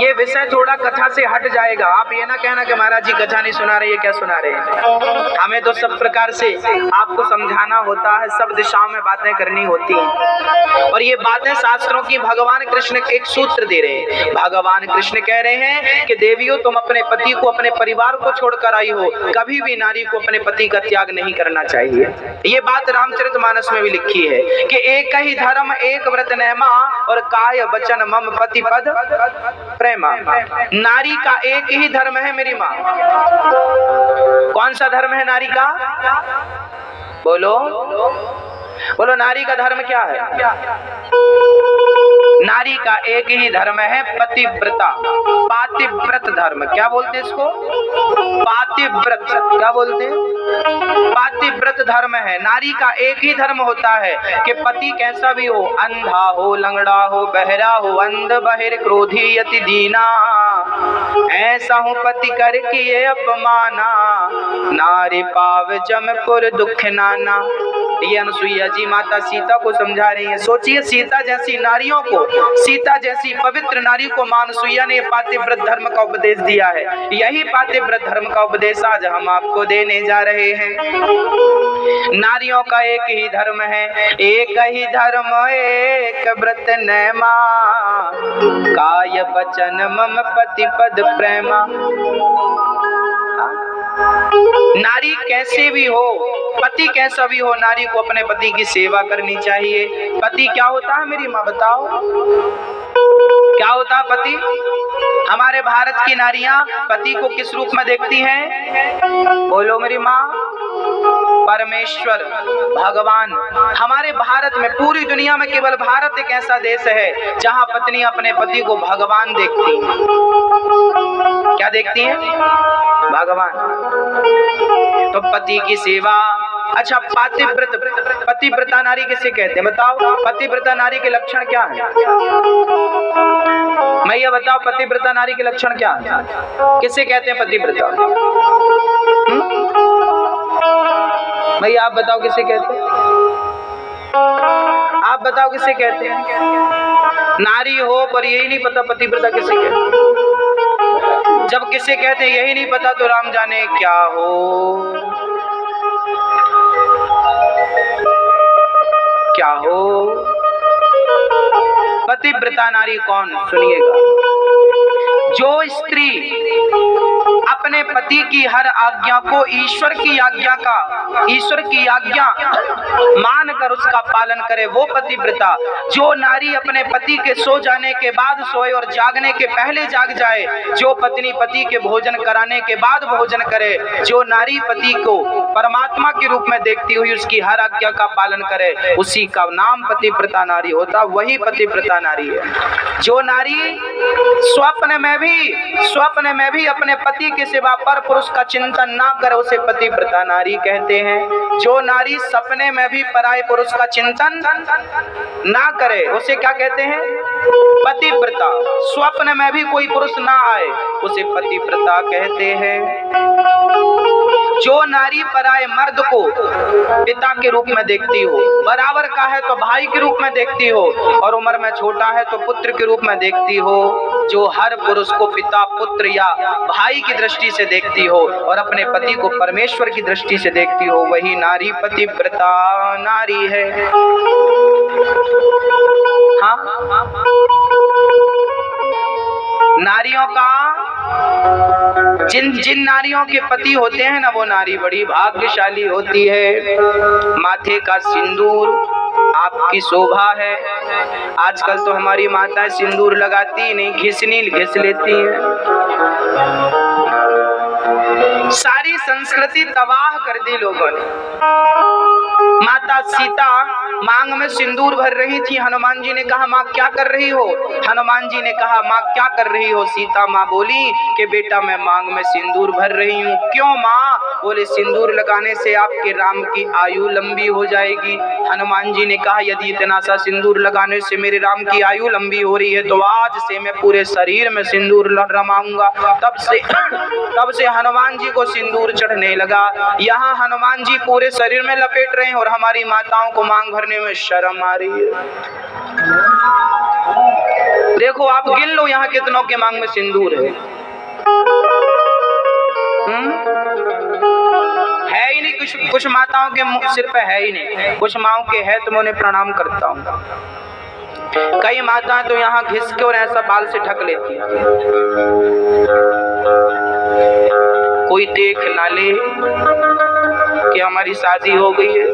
ये विषय थोड़ा कथा से हट जाएगा। आप ये ना कहना कि महाराज जी कथा नहीं सुना रहे, ये क्या सुना रहे हैं। हमें तो सब प्रकार से आपको समझाना होता है, सब दिशाओं में बातें करनी होती हैं। और ये बातें शास्त्रों की भगवान कृष्ण एक सूत्र दे रहे हैं। भगवान कृष्ण कह रहे हैं कि देवियों, तुम अपने पति को, अपने परिवार को छोड़कर आई हो, कभी भी नारी को अपने पति का त्याग नहीं करना चाहिए। ये बात रामचरितमानस में भी लिखी है कि एक ही धर्म एक व्रत नेमा और काय वचन मम पति पद प्रेमा। नारी का एक ही धर्म है मेरी माँ। कौन सा धर्म है नारी का? बोलो बोलो, नारी का धर्म क्या है? नारी का एक ही धर्म है पतिव्रता, पातिव्रत धर्म। क्या बोलते हैं इसको? पातिव्रत। क्या बोलते हैं? पातिव्रत धर्म है। नारी का एक ही धर्म होता है कि पति कैसा भी हो, अंधा हो, लंगड़ा हो, बहरा हो, अंध बहिर क्रोधी यति दीना, ऐसा हूँ पति कर किए अपमाना, नारी पाव जमपुर दुख नाना। ये अनुसुईया जी माता सीता को समझा रही है। सोचिए, सीता जैसी नारियों को, सीता जैसी पवित्र नारी को मां अनुसुईया ने पातिव्रत धर्म का उपदेश दिया है। यही पातिव्रत धर्म का उपदेश आज हम आपको देने जा रहे हैं। नारियों का एक ही धर्म है, एक ही धर्म एक व्रत नेमा, काय वचन मम पति पद प्रेमा। नारी कैसे भी हो, पति कैसा भी हो, नारी को अपने पति की सेवा करनी चाहिए। पति क्या होता है मेरी माँ, बताओ क्या होता है पति? हमारे भारत की नारियां पति को किस रूप में देखती हैं? बोलो मेरी माँ। परमेश्वर, भगवान। हमारे भारत में, पूरी दुनिया में केवल भारत एक ऐसा देश है जहां पत्नी अपने पति को भगवान देखती है। क्या देखती हैं? भगवान। तो पति की सेवा। अच्छा, पातिव्रत, पतिव्रता नारी किसे कहते हैं बताओ? पतिव्रता नारी के लक्षण क्या हैं? मैं ये बताओ, पतिव्रता नारी के लक्षण क्या है? किसे कहते हैं पतिव्रता? भैया आप बताओ किसे कहते हैं? आप बताओ किसे कहते हैं? नारी हो पर यही नहीं पता पतिव्रता किसे कहते हैं। जब किसे कहते हैं यही नहीं पता तो राम जाने क्या हो, क्या हो। पतिव्रता नारी कौन? सुनिएगा। जो स्त्री अपने पति की हर आज्ञा को ईश्वर की आज्ञा मानकर उसका पालन करे, वो पतिव्रता। जो नारी अपने पति के सो जाने के बाद सोए और जागने के पहले जाग जाए, जो पत्नी पति के भोजन कराने के बाद भोजन करे, जो नारी पति को परमात्मा के रूप में देखती हुई उसकी हर आज्ञा का पालन करे, उसी का नाम पतिव्रता नारी होता, वही पतिव्रता नारी है। जो नारी स्वप्न में भी अपने पति के सिवा पर पुरुष का चिंतन ना करे, उसे पतिव्रता नारी कहते हैं। जो नारी सपने में भी पराये पुरुष का चिंतन ना करे, उसे क्या कहते हैं? पतिव्रता। स्वप्न में भी कोई पुरुष ना आए, उसे पतिव्रता कहते हैं। जो नारी पराये मर्द को पिता के रूप में देखती हो, बराबर का है तो भाई के रूप में देखती हो, और उम्र में छोटा है तो पुत्र के रूप में देखती हो, जो हर पुरुष को पिता, पुत्र या भाई की दृष्टि से देखती हो और अपने पति को परमेश्वर की दृष्टि से देखती हो, वही नारी पतिव्रता नारी है। हाँ, नारियों का जिन नारियों के पति होते हैं ना, वो नारी बड़ी भाग्यशाली होती है। माथे का सिंदूर आपकी शोभा है। आजकल तो हमारी माताएं सिंदूर लगाती नहीं, घिस लेती हैं। सारी संस्कृति तबाह कर दी लोगों ने। माता सीता मांग में सिंदूर भर रही थी। हनुमान जी ने कहा, माँ क्या कर रही हो? हनुमान जी ने कहा, माँ क्या कर रही हो? सीता माँ बोली कि बेटा मैं मांग में सिंदूर भर रही हूँ। क्यों माँ? बोले सिंदूर लगाने से आपके राम की आयु लंबी हो जाएगी। हनुमान जी ने कहा, यदि इतना सा सिंदूर लगाने से मेरे राम की आयु लंबी हो रही है तो आज से मैं पूरे शरीर में सिंदूर रमाऊंगा। तब से हनुमान जी को सिंदूर चढ़ने लगा। यहाँ हनुमान जी पूरे शरीर में लपेट रहे हैं और हमारी माताओं को मांग भरने में शर्म आ रही है। देखो आप गिन लो यहाँ कितनों के मांग में सिंदूर है। है ही नहीं, कुछ माताओं के सिर पे है ही नहीं, कुछ माओं के है तो मैं उन्हें प्रणाम करता हूँ। कई माताएं तो यहाँ घिस के और ऐसा बाल से ढक लेती हैं, कोई देख ना ले कि हमारी शादी हो गई है।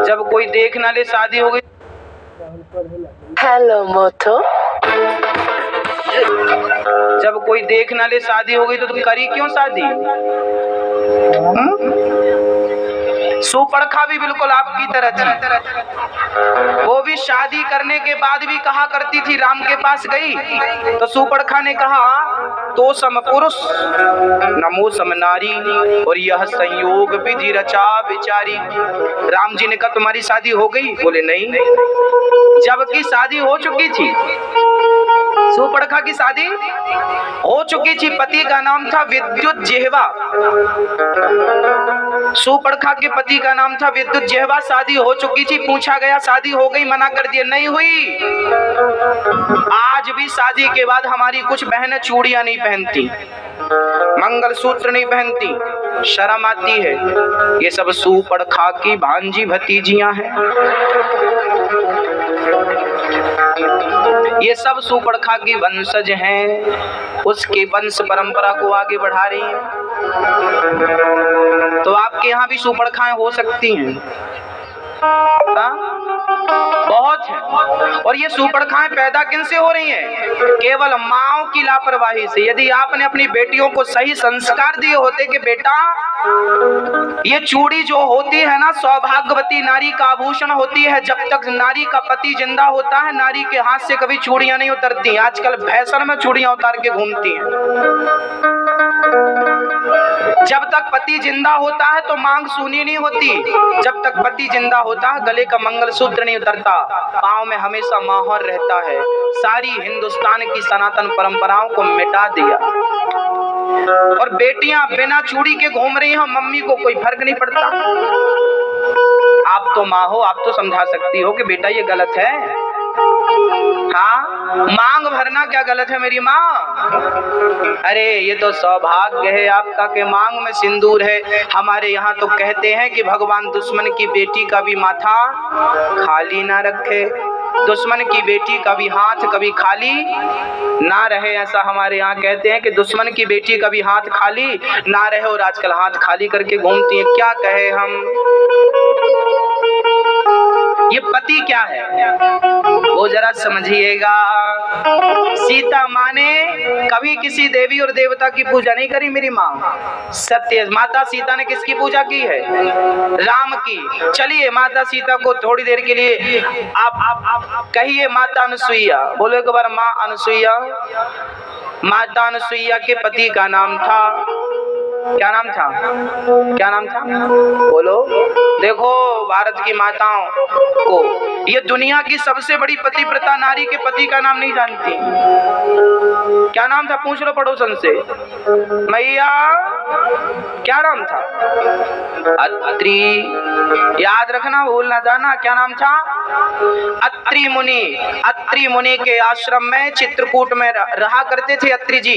जब कोई देख ना ले शादी हो गई, हेलो मोथो, जब कोई देख ना ले शादी हो गई तो करी क्यों शादी? सुपड़खा भी बिल्कुल आपकी तरह थी, वो भी शादी करने के बाद भी कहा करती थी, राम के पास गई तो सुपड़खा ने कहा तो सम पुरुष नमो सम नारी और यह संयोग विधि रचा विचारी। राम जी ने कहा तुम्हारी शादी हो गई? बोले नहीं, जबकि शादी हो चुकी थी। सुपड़खा की शादी हो चुकी थी, पति का नाम था विद्युत जिह्वा। सुपड़खा के पति का नाम था विद्युत जिह्वा, शादी हो चुकी थी। पूछा गया शादी हो गई? मना कर दिया, नहीं हुई। आज भी शादी के बाद हमारी कुछ बहनें चूड़ियां नहीं पहनती, मंगलसूत्र नहीं पहनती, शर्म आती है। ये सब सुपड़खा की भांजी भतीजियां हैं, ये सब सुपड़खा की वंशज हैं, उसके वंश परंपरा को आगे बढ़ा रही हैं। तो आपके यहाँ भी सुपड़खाएं हो सकती हैं, बहुत है। और ये सुपड़खाएं पैदा किन से हो रही हैं? केवल माओ की लापरवाही से। यदि आपने अपनी बेटियों को सही संस्कार दिए होते कि बेटा ये चूड़ी जो होती है ना, सौभाग्यवती नारी का आभूषण होती है, जब तक नारी का पति जिंदा होता है नारी के हाथ से कभी चूड़ियां नहीं उतरती। आजकल फैशन में चूड़ियां उतार के घूमती हैं। जब तक पति जिंदा होता है तो मांग सूनी नहीं होती, जब तक पति जिंदा होता है गले का मंगलसूत्र नहीं उतरता, पांव में हमेशा माहौर रहता है। सारी हिंदुस्तान की सनातन परंपराओं को मिटा दिया और बेटियां बिना चूड़ी के घूम रही हैं, मम्मी को कोई फर्क नहीं पड़ता। आप तो माँ हो, आप तो समझा सकती हो कि बेटा ये गलत है। हाँ, मांग भरना क्या गलत है मेरी माँ? अरे ये तो सौभाग्य है आपका कि मांग में सिंदूर है। हमारे यहाँ तो कहते हैं कि भगवान दुश्मन की बेटी का भी माथा खाली ना रखे, दुश्मन की बेटी का भी हाथ कभी खाली ना रहे। ऐसा हमारे यहाँ कहते हैं कि दुश्मन की बेटी का भी हाथ खाली ना रहे, और आजकल हाथ खाली करके घूमती है। क्या कहे हम? ये पति क्या है वो जरा समझिएगा। सीता माँ ने कभी किसी देवी और देवता की पूजा नहीं करी मेरी माँ। सत्य माता सीता ने किसकी पूजा की है? राम की। चलिए माता सीता को थोड़ी देर के लिए आप कहिए माता अनुसुईया, बोलो एक बार माँ अनुसुईया। माता अनुसुईया के पति का नाम था, क्या नाम था? क्या नाम था? बोलो। देखो भारत की माताओं को ये दुनिया की सबसे बड़ी पतिव्रता नारी के पति का नाम नहीं जानती। क्या नाम था? पूछ लो पड़ोसन से। मैया क्या नाम था? अत्रि। याद रखना, भूल ना जाना। क्या नाम था? अत्रि मुनि। अत्रि मुनि के आश्रम में चित्रकूट में रहा करते थे अत्रि जी,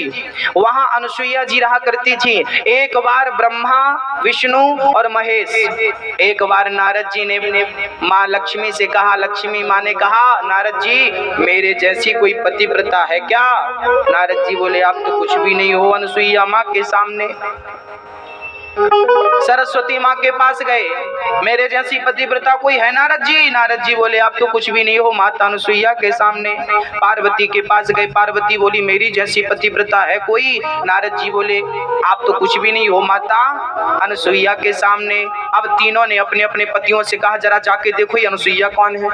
वहां अनुसुईया जी रहा करती थी। एक बार ब्रह्मा, विष्णु और महेश, एक बार नारद जी ने माँ लक्ष्मी से कहा, लक्ष्मी माँ ने कहा नारद जी मेरे जैसी कोई पतिव्रता है क्या? नारद जी बोले आप तो कुछ भी नहीं हो अनुसुईया माँ के सामने। सरस्वती माँ के पास गए, मेरे जैसी पतिव्रता कोई है नारद जी? नारद जी बोले आप तो कुछ भी नहीं हो माता अनुसुईया के सामने। पार्वती के पास गए, पार्वती बोली मेरी जैसी पतिव्रता है कोई? नारद जी बोले आप तो कुछ भी नहीं हो माता अनुसुईया के सामने। अब तीनों ने अपने अपने पतियों से कहा जरा जाके देखो ये अनुसुईया कौन है,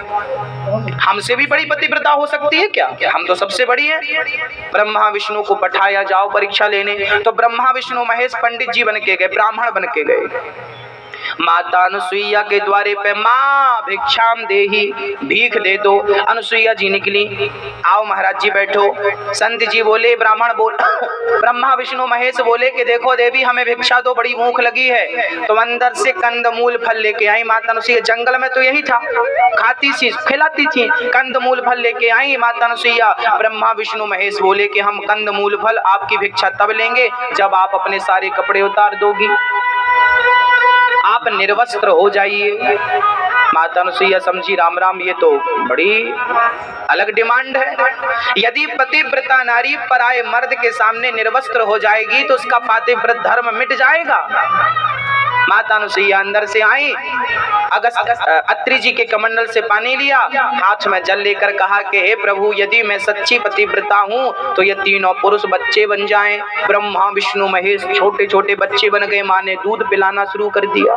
हमसे भी बड़ी पतिव्रता हो सकती है क्या? हम तो सबसे बड़ी है। ब्रह्मा विष्णु को पठाया जाओ परीक्षा लेने, तो ब्रह्मा विष्णु महेश पंडित जी बन के गए, ब्राह्मण बन के गए। माता अनुसुईया के द्वारे पे माँ भिक्षाम देही, भीख दे दो। अनुसुईया जी निकली, आओ महाराज जी बैठो। संत जी बोले, ब्राह्मण बोल ब्रह्मा विष्णु महेश बोले कि देखो देवी हमें भिक्षा दो, बड़ी भूख लगी है। तो अंदर से कंद मूल फल लेके आई माता अनुसुईया, जंगल में तो यही था, खाती सी खिलाती थी, कंद मूल फल लेके आई माता अनुसुईया। ब्रह्मा विष्णु महेश बोले कि हम कंद मूल फल आपकी भिक्षा तब लेंगे जब आप अपने सारे कपड़े उतार दोगी, आप निर्वस्त्र हो जाइए। माता अनुसुईया समझी, राम राम ये तो बड़ी अलग डिमांड है। यदि पतिव्रता नारी पराये मर्द के सामने निर्वस्त्र हो जाएगी तो उसका पतिव्रत धर्म मिट जाएगा। माता अनुसुईया अंदर से आई, अत्रि जी के कमंडल से पानी लिया, हाथ में जल लेकर कहा कि हे प्रभु यदि मैं सच्ची पतिव्रता हूँ तो ये तीनों पुरुष बच्चे बन जाएं। ब्रह्मा विष्णु महेश छोटे छोटे बच्चे बन गए। माँ ने दूध पिलाना शुरू कर दिया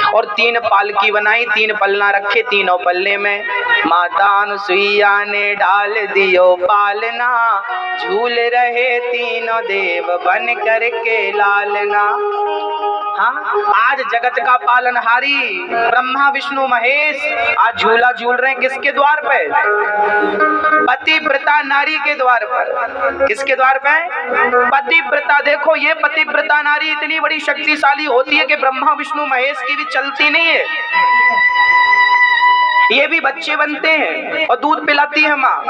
और 3 पालकी बनाई, 3 पलना रखे, तीनों पल्ले में माता अनुसुईया ने डाल दियो पालना, झूल रहे तीनों देव बन करके लालना। हाँ, आज जगत का पालनहारी ब्रह्मा विष्णु महेश आज झूला झूल रहे हैं किसके द्वार पे? पतिव्रता नारी के द्वार पर। किसके द्वार पे? पतिव्रता। देखो ये पतिव्रता नारी इतनी बड़ी शक्तिशाली होती है कि ब्रह्मा विष्णु महेश की भी चलती नहीं है, ये भी बच्चे बनते हैं और दूध पिलाती है माँ,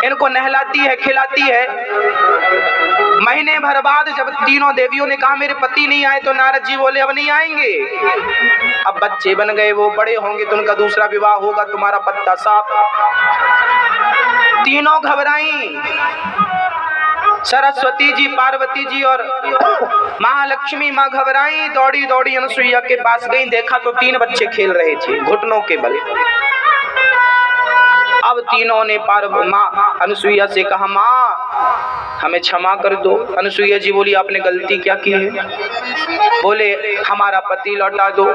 इनको नहलाती है खिलाती है। महीने भर बाद जब तीनों देवियों ने कहा मेरे पति नहीं आए तो नारद जी बोले अब नहीं आएंगे, अब बच्चे बन गए, वो बड़े होंगे तो उनका दूसरा विवाह होगा, तुम्हारा पत्ता साफ। तीनों घबराई, सरस्वती जी, पार्वती जी और महालक्ष्मी माँ घबराई, दौड़ी दौड़ी अनुसुईया के पास गई, देखा तो 3 बच्चे खेल रहे थे घुटनों के बल। अब तीनों ने माँ अनुसुईया से कहा माँ हमें क्षमा कर दो। अनुसुईया जी बोली आपने गलती क्या की है? बोले हमारा पति लौटा दो।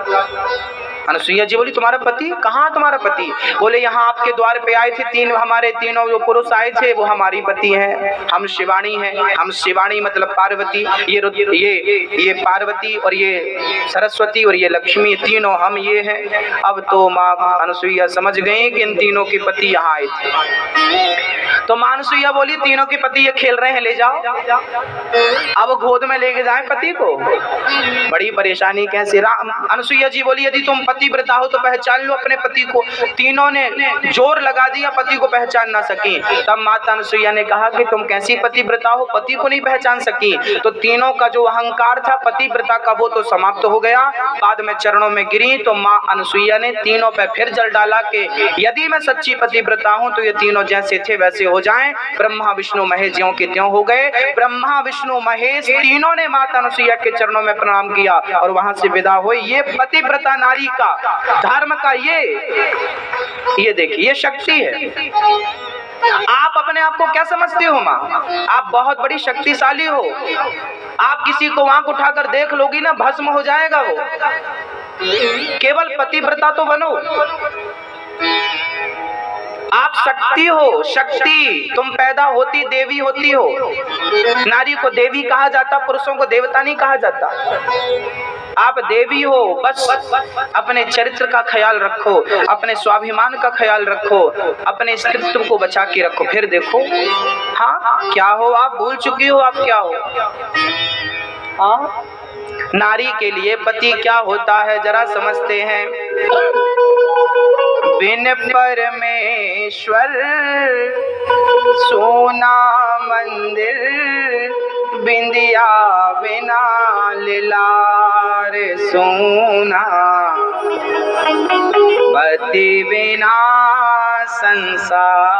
अनुसुईया जी बोली तुम्हारा पति? कहाँ तुम्हारा पति? बोले यहाँ आपके द्वार पे आए थे हमारे तीनों जो पुरुष आए थे वो हमारी पति हैं, हम शिवानी हैं। हम शिवानी मतलब पार्वती, ये पार्वती और ये सरस्वती और ये लक्ष्मी, तीनों हम ये हैं। अब तो माँ अनुसुईया समझ गई कि इन तीनों के पति यहाँ आए थे। तो माँ अनुसुईया बोली तीनों के पति ये खेल रहे हैं, ले जाओ। अब गोद में लेके जाए पति को, बड़ी परेशानी कैसे। अनुसुईया जी बोली यदि तुम पतिव्रता हो तो पहचान लो अपने पति को। तीनों ने जोर लगा दिया, पति को पहचान ना सकी। तब माता अनुसुईया ने कहा कि तुम कैसी पतिव्रता हो, पति को नहीं पहचान सकी? तो तीनों का जो अहंकार था पतिव्रता का वो तो समाप्त हो गया। बाद में चरणों में गिरी तो माँ अनुसुईया ने तीनों पे फिर जल डाला कि यदि मैं सच्ची पतिव्रता हूँ तो ये तीनों जैसे थे वैसे हो जाएं। ब्रह्मा विष्णु महेश ज्यों के त्यों हो गए। ब्रह्मा विष्णु महेश तीनों ने माता अनुसुईया के चरणों में प्रणाम किया और वहां से विदा हुई। ये पतिव्रता नारी का धर्म का ये देखिए ये शक्ति है। आप अपने आप को क्या समझते हो माँ? आप बहुत बड़ी शक्तिशाली हो। आप किसी को आंख उठाकर देख लोगी ना भस्म हो जाएगा वो। केवल पतिव्रता तो बनो, आप शक्ति हो। शक्ति तुम पैदा होती देवी होती हो। नारी को देवी कहा जाता, पुरुषों को देवता नहीं कहा जाता। आप देवी हो, बस अपने चरित्र का ख्याल रखो, अपने स्वाभिमान का ख्याल रखो, अपने अस्तित्व को बचा के रखो, फिर देखो हाँ क्या हो। आप भूल चुकी हो आप क्या हो। हाँ, नारी के लिए पति क्या होता है जरा समझते हैं। बिन परमेश्वर सोना मंदिर, बिंदिया बिना लार सोना, पति बिना संसार।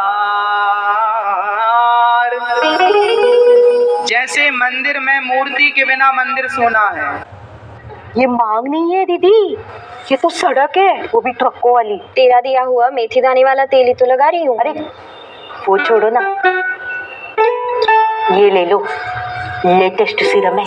जैसे मंदिर में मूर्ति के बिना मंदिर सोना है। ये मांग नहीं है दीदी, ये तो सड़क है, वो भी ट्रकों वाली। तेरा दिया हुआ मेथी दाने वाला तेल ही तो लगा रही हूँ। अरे वो छोड़ो ना, ये ले लो, लेटेस्ट सीरम है।